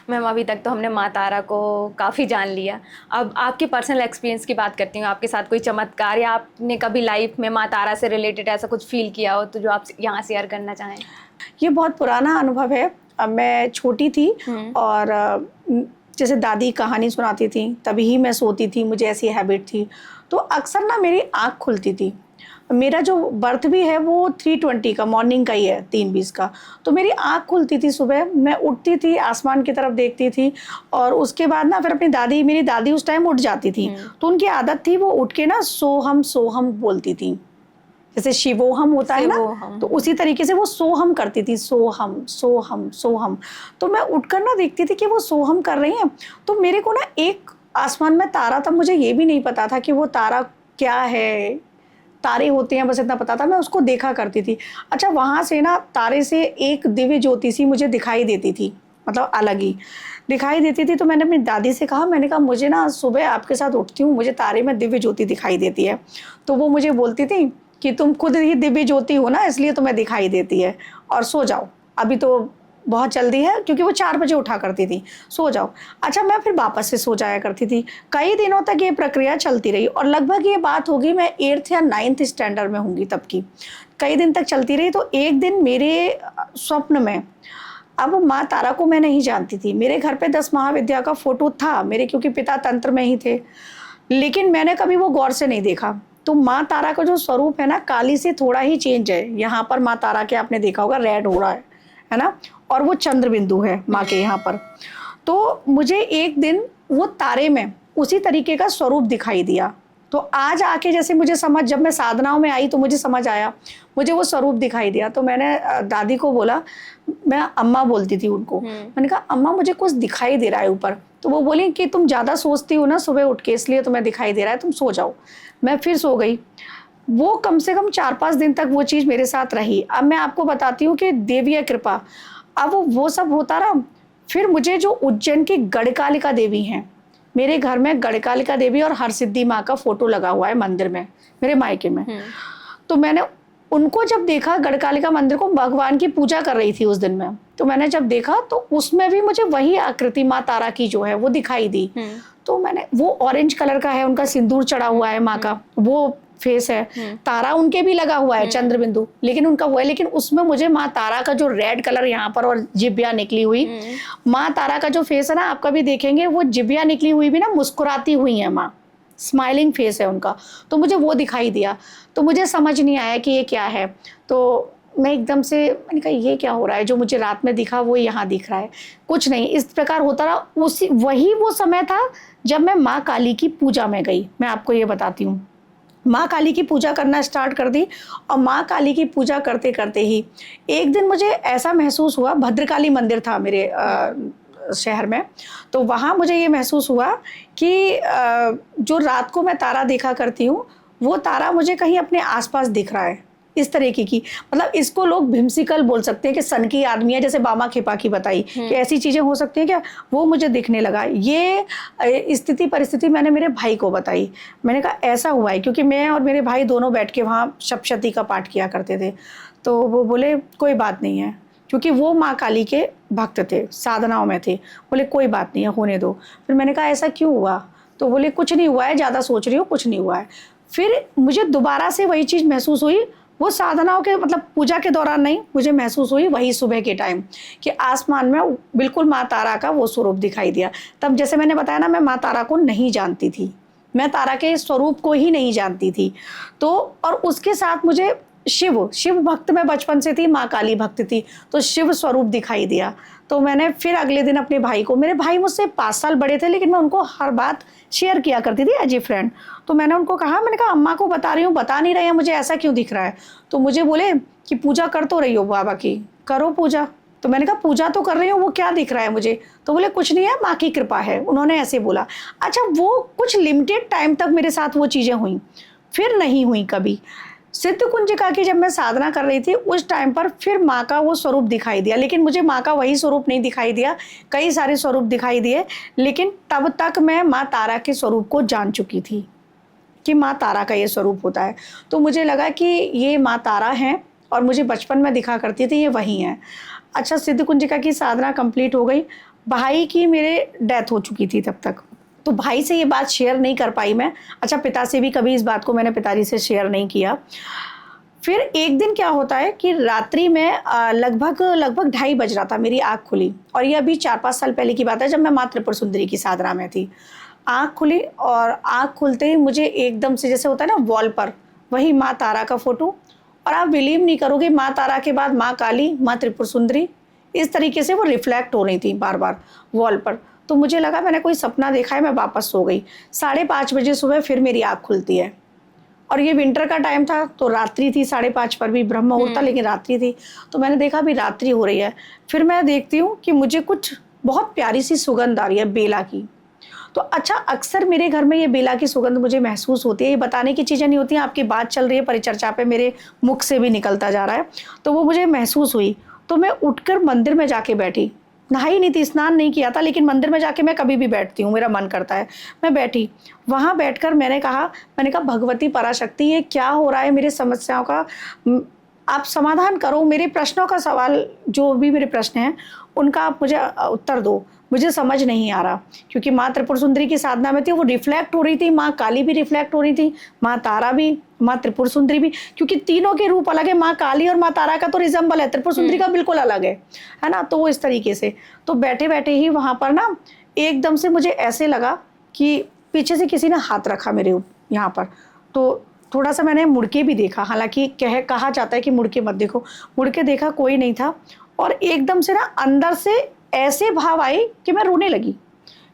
Ma'am अभी तक तो हमने माँ तारा को काफ़ी जान लिया। अब आपके पर्सनल एक्सपीरियंस की बात करती हूँ, आपके साथ कोई चमत्कार या आपने कभी लाइफ में माँ तारा से रिलेटेड ऐसा कुछ फील किया हो तो जो आप यहाँ शेयर करना चाहें? ये बहुत पुराना अनुभव है। अब मैं छोटी थी और जैसे दादी कहानी सुनाती थी तभी ही मैं सोती थी, मुझे ऐसी हैबिट थी। तो अक्सर ना मेरी आँख खुलती थी। मेरा जो बर्थ भी है वो 3:20 का मॉर्निंग का ही है, 3:20 का। तो मेरी आँख खुलती थी सुबह, मैं उठती थी, आसमान की तरफ देखती थी और उसके बाद ना फिर अपनी दादी, मेरी दादी उस टाइम उठ जाती थी। तो उनकी आदत थी वो उठ के ना सोहम सोहम बोलती थी। जैसे शिवोहम होता है ना, शिवोहम। तो उसी तरीके से वो सोहम करती थी, सोहम सोहम सोहम। तो मैं उठकर ना देखती थी कि वो सोहम कर रही हैं। तो मेरे को ना एक आसमान में तारा था, मुझे ये भी नहीं पता था कि वो तारा क्या है, तारे होते हैं बस इतना पता था, मैं उसको देखा करती थी। अच्छा, वहाँ से ना तारे से एक दिव्य ज्योति सी मुझे दिखाई देती थी, मतलब अलग ही दिखाई देती थी। तो मैंने अपनी दादी से कहा, मैंने कहा मुझे ना सुबह आपके साथ उठती हूँ, मुझे तारे में दिव्य ज्योति दिखाई देती है। तो वो मुझे बोलती थी कि तुम खुद ही दिव्य ज्योति हो ना, इसलिए तुम्हें दिखाई देती है, और सो जाओ, अभी तो बहुत जल्दी है, क्योंकि वो 4 बजे उठा करती थी, सो जाओ। अच्छा, मैं फिर वापस से सो जाया करती थी। कई दिनों तक ये प्रक्रिया चलती रही और लगभग ये बात होगी मैं 8th या 9th स्टैंडर्ड में होंगी तब की। कई दिन तक चलती रही। तो एक दिन मेरे स्वप्न में, अब माँ तारा को मैं नहीं जानती थी, मेरे घर पे 10 महाविद्या का फोटो था मेरे, क्योंकि पिता तंत्र में ही थे, लेकिन मैंने कभी वो गौर से नहीं देखा। तो माँ तारा का जो स्वरूप है ना, काली से थोड़ा ही चेंज है। यहाँ पर माँ तारा के आपने देखा होगा रेड हो रहा है ना, और वो चंद्र बिंदु है माँ के यहाँ पर। तो मुझे एक दिन वो तारे में उसी तरीके का स्वरूप दिखाई दिया। तो आज आके जैसे मुझे समझ, जब मैं साधनाओं में आई तो मुझे समझ आया, मुझे वो स्वरूप दिखाई दिया। तो मैंने दादी को बोला, मैं अम्मा बोलती थी उनको, मैंने कहा अम्मा मुझे कुछ दिखाई दे रहा है ऊपर। तो वो बोली कि तुम ज़्यादा सोचती हो ना सुबह उठ के, इसलिए तुम्हें दिखाई दे रहा है, तुम सो जाओ। मैं फिर सो गई। वो कम से कम 4-5 दिन तक वो चीज़ मेरे साथ रही। अब मैं आपको बताती हूँ कि देवीय कृपा, अब वो सब होता रहा। फिर मुझे जो उज्जैन की गढ़कालिका देवी हैं, मेरे घर में गढ़कालिका देवी और हरसिद्धि माँ का फोटो लगा हुआ है मंदिर में, मेरे मायके में। तो मैंने उनको जब देखा, गढ़कालिका मंदिर को, भगवान की पूजा कर रही थी उस दिन मैं, तो मैंने जब देखा तो उसमें भी मुझे वही आकृति माँ तारा की जो है वो दिखाई दी। तो मैंने, वो ऑरेंज कलर का है, उनका सिंदूर चढ़ा हुआ है माँ का, वो फेस है। तारा उनके भी लगा हुआ है, चंद्र बिंदु, लेकिन उनका वो है, लेकिन उसमें मुझे माँ तारा का जो रेड कलर यहाँ पर और जिब्बिया निकली हुई, माँ तारा का जो फेस है ना, आप कभी देखेंगे वो जिब्बिया निकली हुई भी ना मुस्कुराती हुई है माँ, स्माइलिंग फेस है उनका। तो मुझे वो दिखाई दिया। तो मुझे समझ नहीं आया कि ये क्या है। तो मैं एकदम से, मैंने कहा ये क्या हो रहा है, जो मुझे रात में दिखा वो यहाँ दिख रहा है, कुछ नहीं। इस प्रकार होता रहा। उसी वही वो समय था जब मैं माँ काली की पूजा में गई। मैं आपको ये बताती हूँ, माँ काली की पूजा करना स्टार्ट कर दी, और माँ काली की पूजा करते करते ही एक दिन मुझे ऐसा महसूस हुआ, भद्रकाली मंदिर था मेरे शहर में, तो वहाँ मुझे ये महसूस हुआ कि जो रात को मैं तारा देखा करती हूँ, वो तारा मुझे कहीं अपने आसपास दिख रहा है, इस तरीके की। मतलब इसको लोग भिमसिकल बोल सकते हैं कि सन की आदमी है, जैसे बामा खेपा की बताई कि ऐसी चीज़ें हो सकती हैं क्या, वो मुझे दिखने लगा। ये स्थिति परिस्थिति मैंने मेरे भाई को बताई। मैंने कहा ऐसा हुआ है, क्योंकि मैं और मेरे भाई दोनों बैठ के वहाँ सप्तशती का पाठ किया करते थे। तो वो बोले कोई बात नहीं है, क्योंकि वो माँ काली के भक्त थे, साधनाओं में थे। बोले कोई बात नहीं है, होने दो। फिर मैंने कहा ऐसा क्यों हुआ? तो बोले कुछ नहीं हुआ है, ज़्यादा सोच रही हो, कुछ नहीं हुआ है। फिर मुझे दोबारा से वही चीज़ महसूस हुई, वो साधनाओं के, मतलब पूजा के दौरान नहीं, मुझे महसूस हुई वही सुबह के टाइम, कि आसमान में बिल्कुल माँ तारा का वो स्वरूप दिखाई दिया। तब जैसे मैंने बताया ना, मैं माँ तारा को नहीं जानती थी, मैं तारा के स्वरूप को ही नहीं जानती थी। तो और उसके साथ मुझे शिव भक्त में बचपन से थी, माँ काली भक्त थी, तो शिव स्वरूप दिखाई दिया। तो मैंने फिर अगले दिन अपने भाई को, मेरे भाई मुझसे 5 साल बड़े थे, लेकिन मैं उनको हर बात शेयर किया करती थी एज ए फ्रेंड। तो मैंने उनको कहा, मैंने कहा अम्मा को बता रही हूँ, बता नहीं रहे हैं, मुझे ऐसा क्यों दिख रहा है? तो मुझे बोले कि पूजा कर तो रही हो बाबा की, करो पूजा। तो मैंने कहा पूजा तो कर रही हूँ, वो क्या दिख रहा है मुझे? तो बोले कुछ नहीं है, माँ की कृपा है, उन्होंने ऐसे बोला। अच्छा, वो कुछ लिमिटेड टाइम तक मेरे साथ वो चीज़ें हुई, फिर नहीं हुई कभी। सिद्ध कुंजिका की जब मैं साधना कर रही थी, उस टाइम पर फिर माँ का वो स्वरूप दिखाई दिया, लेकिन मुझे माँ का वही स्वरूप नहीं दिखाई दिया, कई सारे स्वरूप दिखाई दिए। लेकिन तब तक मैं माँ तारा के स्वरूप को जान चुकी थी कि माँ तारा का ये स्वरूप होता है। तो मुझे लगा कि ये माँ तारा हैं, और मुझे बचपन में दिखा करती थी, ये वही हैं। अच्छा, सिद्ध कुंजिका की साधना कंप्लीट हो गई। भाई की मेरे डेथ हो चुकी थी तब तक, तो भाई से ये बात शेयर नहीं कर पाई मैं। अच्छा, पिता से भी कभी इस बात को मैंने पिताजी से शेयर नहीं किया। फिर एक दिन क्या होता है कि रात्रि में लगभग 2:30 बज रहा था, मेरी आँख खुली, और ये अभी 4-5 साल पहले की बात है, जब मैं माँ त्रिपुर सुंदरी की साधना में थी। आँख खुली और आँख खुलते ही मुझे एकदम से, जैसे होता है ना वॉल पर, वही माँ तारा का फोटो, और आप बिलीव नहीं करोगे, माँ तारा के बाद माँ काली, माँ त्रिपुर सुंदरी, इस तरीके से वो रिफ्लेक्ट हो रही थी बार बार वॉल पर। तो मुझे लगा मैंने कोई सपना देखा है, मैं वापस सो गई। 5:30 बजे सुबह फिर मेरी आँख खुलती है, और ये विंटर का टाइम था, तो रात्रि थी, 5:30 पर भी ब्रह्म मुहूर्त था, लेकिन रात्रि थी। तो मैंने देखा अभी रात्रि हो रही है। फिर मैं देखती हूँ कि मुझे कुछ बहुत प्यारी सी सुगंध आ रही है बेला की। तो अच्छा, अक्सर मेरे घर में ये बेला की सुगंध मुझे महसूस होती है। ये बताने की चीज़ें नहीं होती हैं, आपकी बात चल रही है परिचर्चा पे, मेरे मुख से भी निकलता जा रहा है, तो वो मुझे महसूस हुई। तो मैं उठकर मंदिर में जाके बैठी, नहाई नहीं थी, स्नान नहीं किया था, लेकिन मंदिर में जाके मैं कभी भी बैठती हूँ, मेरा मन करता है। मैं बैठी, वहाँ बैठकर मैंने कहा भगवती पराशक्ति, ये क्या हो रहा है, मेरी समस्याओं का आप समाधान करो, मेरे प्रश्नों का सवाल, जो भी मेरे प्रश्न हैं उनका आप मुझे उत्तर दो, मुझे समझ नहीं आ रहा। क्योंकि माँ त्रिपुर सुंदरी की साधना में थी, वो रिफ्लेक्ट हो रही थी, माँ काली भी रिफ्लेक्ट हो रही थी, माँ तारा भी, माँ त्रिपुर सुंदरी भी, क्योंकि तीनों के रूप अलग है। माँ काली और माँ तारा का तो रिजम्बल है, त्रिपुर सुंदरी का बिल्कुल अलग है ना। तो वो इस तरीके से, तो बैठे बैठे ही वहाँ पर ना एकदम से मुझे ऐसे लगा कि पीछे से किसी ने हाथ रखा मेरे यहाँ पर। तो थोड़ा सा मैंने मुड़ के भी देखा, हालांकि कहा जाता है कि मुड़ के मत देखो, मुड़ के देखा, कोई नहीं था। और एकदम से ना अंदर से ऐसे भाव आए कि मैं रोने लगी,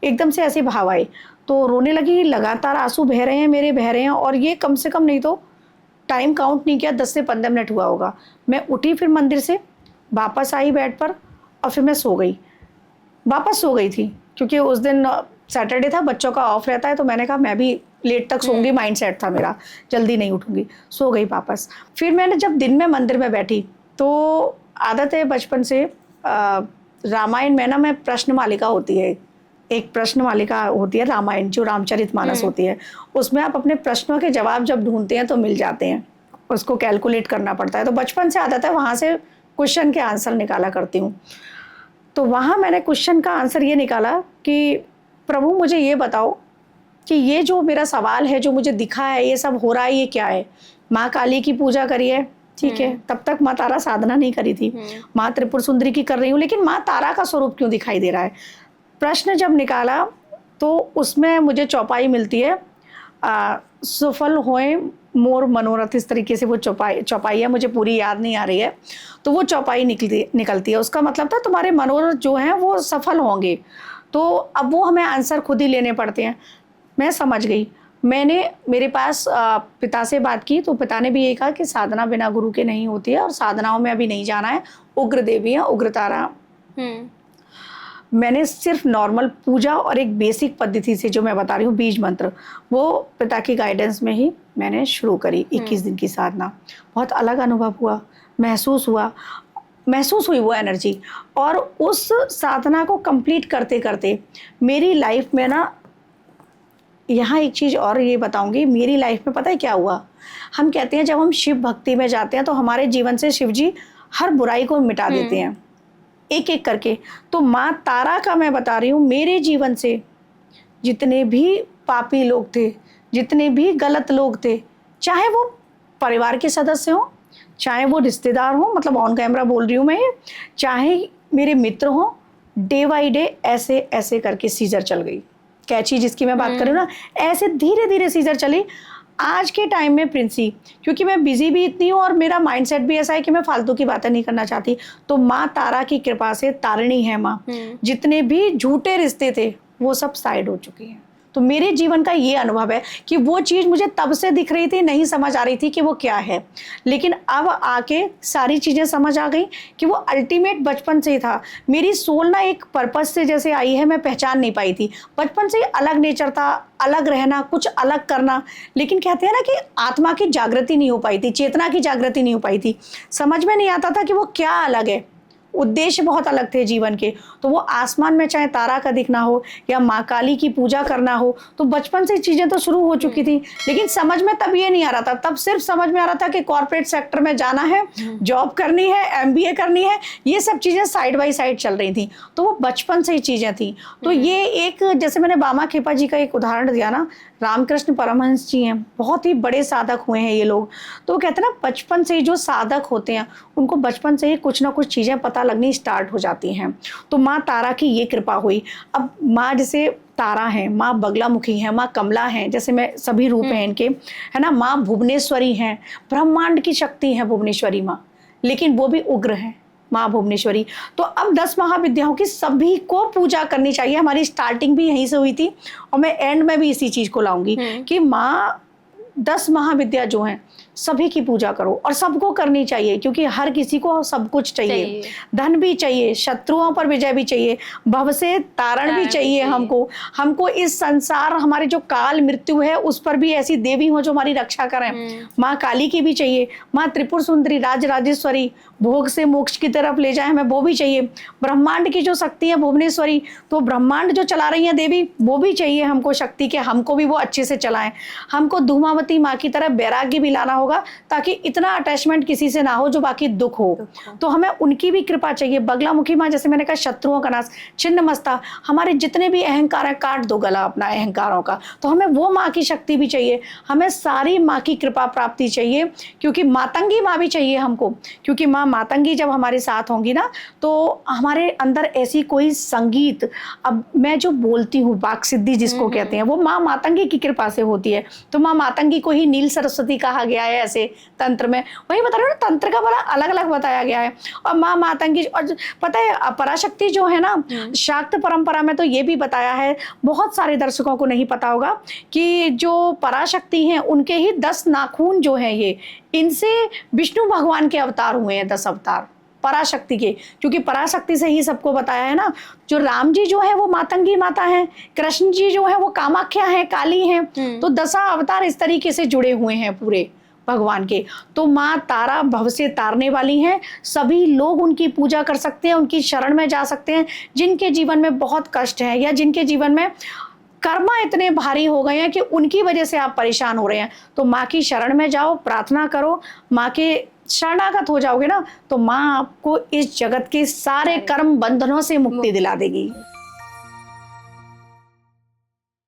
एकदम से ऐसे भाव आए, तो रोने लगी। लगातार आंसू बह रहे हैं मेरे, बह रहे हैं, और ये कम से कम नहीं तो टाइम काउंट नहीं किया, 10 से 15 मिनट हुआ होगा। मैं उठी, फिर मंदिर से वापस आई बेड पर, और फिर मैं सो गई, वापस सो गई थी, क्योंकि उस दिन सैटरडे था, बच्चों का ऑफ रहता है, तो मैंने कहा मैं भी लेट तक सोऊंगी, माइंड सेट था मेरा, जल्दी नहीं उठूंगी, सो गई वापस। फिर मैंने जब दिन में मंदिर में बैठी, तो आदत है बचपन से, रामायण में ना मैं प्रश्न मालिका होती है, एक प्रश्न मालिका होती है रामायण, जो रामचरितमानस होती है, उसमें आप अपने प्रश्नों के जवाब जब ढूंढते हैं तो मिल जाते हैं, उसको कैलकुलेट करना पड़ता है। तो बचपन से आदत है, वहाँ से क्वेश्चन के आंसर निकाला करती हूँ। तो वहाँ मैंने क्वेश्चन का आंसर ये निकाला कि प्रभु मुझे ये बताओ कि ये जो मेरा सवाल है, जो मुझे दिखा है, ये सब हो रहा है, ये क्या है। माँ काली की पूजा करी है, ठीक है, तब तक माँ तारा साधना नहीं करी थी, माँ त्रिपुर सुंदरी की कर रही हूँ, लेकिन माँ तारा का स्वरूप क्यों दिखाई दे रहा है। प्रश्न जब निकाला तो उसमें मुझे चौपाई मिलती है, सफल होए मोर मनोरथ, इस तरीके से वो चौपाई है, मुझे पूरी याद नहीं आ रही है। तो वो चौपाई निकलती है, उसका मतलब था तुम्हारे मनोरथ जो हैं वो सफल होंगे। तो अब वो हमें आंसर खुद ही लेने पड़ते हैं। मैं समझ गई, मैंने मेरे पास पिता से बात की, तो पिता ने भी ये कहा कि साधना बिना गुरु के नहीं होती है, और साधनाओं में अभी नहीं जाना है, उग्र देवी है, उग्र तारा। मैंने सिर्फ नॉर्मल पूजा और एक बेसिक पद्धति से, जो मैं बता रही हूँ बीज मंत्र, वो पिता की गाइडेंस में ही मैंने शुरू करी। 21 दिन की साधना, बहुत अलग अनुभव हुआ, महसूस हुई वो एनर्जी। और उस साधना को कंप्लीट करते करते मेरी लाइफ में ना, यहाँ एक चीज़ और ये बताऊंगी, मेरी लाइफ में पता है क्या हुआ। हम कहते हैं जब हम शिव भक्ति में जाते हैं तो हमारे जीवन से शिव जी हर बुराई को मिटा देते हैं, एक एक करके। तो माँ तारा का मैं बता रही हूँ, मेरे जीवन से जितने भी पापी लोग थे, जितने भी गलत लोग थे, चाहे वो परिवार के सदस्य हों, चाहे वो रिश्तेदार हों, मतलब ऑन कैमरा बोल रही हूँ मैं, चाहे मेरे मित्र हों, डे बाई डे ऐसे ऐसे करके सीजर चल गई। कैची जिसकी मैं बात कर रही हूँ ना, ऐसे धीरे धीरे सीजर चली। आज के टाइम में प्रिंसी, क्योंकि मैं बिजी भी इतनी हूँ और मेरा माइंडसेट भी ऐसा है कि मैं फालतू की बातें नहीं करना चाहती, तो माँ तारा की कृपा से, तारिणी है माँ, जितने भी झूठे रिश्ते थे वो सब साइड हो चुके हैं। तो मेरे जीवन का ये अनुभव है कि वो चीज़ मुझे तब से दिख रही थी, नहीं समझ आ रही थी कि वो क्या है, लेकिन अब आके सारी चीज़ें समझ आ गई कि वो अल्टीमेट बचपन से ही था। मेरी सोल ना एक पर्पस से जैसे आई है, मैं पहचान नहीं पाई थी, बचपन से अलग नेचर था, अलग रहना, कुछ अलग करना, लेकिन कहते हैं ना कि आत्मा की जागृति नहीं हो पाई थी, चेतना की जागृति नहीं हो पाई थी, समझ में नहीं आता था कि वो क्या अलग है। उद्देश्य बहुत अलग थे जीवन के। तो वो आसमान में चाहे तारा का दिखना हो या माँ काली की पूजा करना हो, तो बचपन से चीज़ें तो शुरू हो चुकी थी। लेकिन समझ में तब ये नहीं आ रहा था, तब सिर्फ समझ में आ रहा था कि कॉर्पोरेट सेक्टर में जाना है, जॉब करनी है, MBA करनी है, ये सब चीज़ें साइड बाय साइड चल रही थी। तो वो बचपन से ही चीज़ें थी। तो ये एक, जैसे मैंने बामा खेपा जी का एक उदाहरण दिया ना, रामकृष्ण परमहंस जी हैं, बहुत ही बड़े साधक हुए हैं ये लोग। तो वो कहते हैं ना, बचपन से ही जो साधक होते हैं उनको बचपन से ही कुछ ना कुछ चीज़ें पता लगनी स्टार्ट हो जाती हैं। तो माँ तारा की ये कृपा हुई। अब माँ जैसे तारा है, माँ बगलामुखी है, माँ कमला है, जैसे मैं सभी रूप हैं इनके, है ना। माँ भुवनेश्वरी हैं, ब्रह्मांड की शक्ति है भुवनेश्वरी माँ, लेकिन वो भी उग्र है माँ भुवनेश्वरी। तो अब 10 महाविद्याओं की सभी को पूजा करनी चाहिए। हमारी स्टार्टिंग भी यहीं से हुई थी और मैं एंड में भी इसी चीज़ को लाऊंगी कि माँ 10 महाविद्या जो हैं सभी की पूजा करो, और सबको करनी चाहिए, क्योंकि हर किसी को सब कुछ चाहिए। धन भी चाहिए, शत्रुओं पर विजय भी चाहिए, भव से तारण भी चाहिए हमको इस संसार, हमारे जो काल मृत्यु है उस पर भी ऐसी देवी हो जो हमारी रक्षा करें। माँ काली की भी चाहिए, माँ त्रिपुर सुंदरी राज राजेश्वरी भोग से मोक्ष की तरफ ले जाए हमें, वो भी चाहिए। ब्रह्मांड की जो शक्ति है भुवनेश्वरी, तो ब्रह्मांड जो चला रही है देवी, वो भी चाहिए हमको शक्ति के, हमको भी वो अच्छे से चलाएं। हमको धूमावती माँ की तरह वैराग्य भी लाना होगा, ताकि इतना अटैचमेंट किसी से ना हो जो बाकी दुख हो। तो हमें उनकी भी कृपा चाहिए। बगलामुखी माँ, जैसे मैंने कहा, शत्रुओं का नाश, छिन्न मस्ता, हमारे जितने भी अहंकार है काट दो गला अपना अहंकारों का। तो हमें वो माँ की शक्ति भी चाहिए, हमें सारी माँ की कृपा प्राप्ति चाहिए, क्योंकि मातंगी माँ भी चाहिए हमको। क्योंकि माँ मातंगी जब हमारे साथ होंगी ना, तो हमारे अंदर ऐसी कोई संगीत, अब मैं जो बोलती हूँ वाक सिद्धि जिसको कहते हैं, वो माँ मातंगी की कृपा से होती है। तो माँ मातंगी को ही नील सरस्वती कहा गया है ऐसे तंत्र में। वही बता रहे हो ना, तंत्र का बड़ा अलग अलग बताया गया है। और माँ मातंगी, और पता है पराशक्ति जो है ना, शाक्त परंपरा में तो ये भी बताया है, बहुत सारे दर्शकों को नहीं पता होगा, कि जो पराशक्ति हैं उनके ही 10 नाखून जो हैं, ये इनसे विष्णु भगवान के अवतार हुए हैं, 10 अवतार पराशक्ति के। क्योंकि पराशक्ति से ही सबको बताया है ना। जो राम जी जो है वो मातंगी माता हैं, कृष्ण जी जो है वो कामाख्या हैं, काली हैं। तो 10 अवतार इस तरीके से जुड़े हुए हैं पूरे भगवान के। तो माँ तारा भव से तारने वाली हैं, सभी लोग उनकी पूजा कर सकते हैं, उनकी शरण में जा सकते हैं। जिनके जीवन में बहुत कष्ट है, या जिनके जीवन में कर्मा इतने भारी हो गए हैं कि उनकी वजह से आप परेशान हो रहे हैं, तो माँ की शरण में जाओ, प्रार्थना करो, माँ के शरणागत हो जाओगे ना, तो माँ आपको इस जगत के सारे कर्म बंधनों से मुक्ति दिला देगी।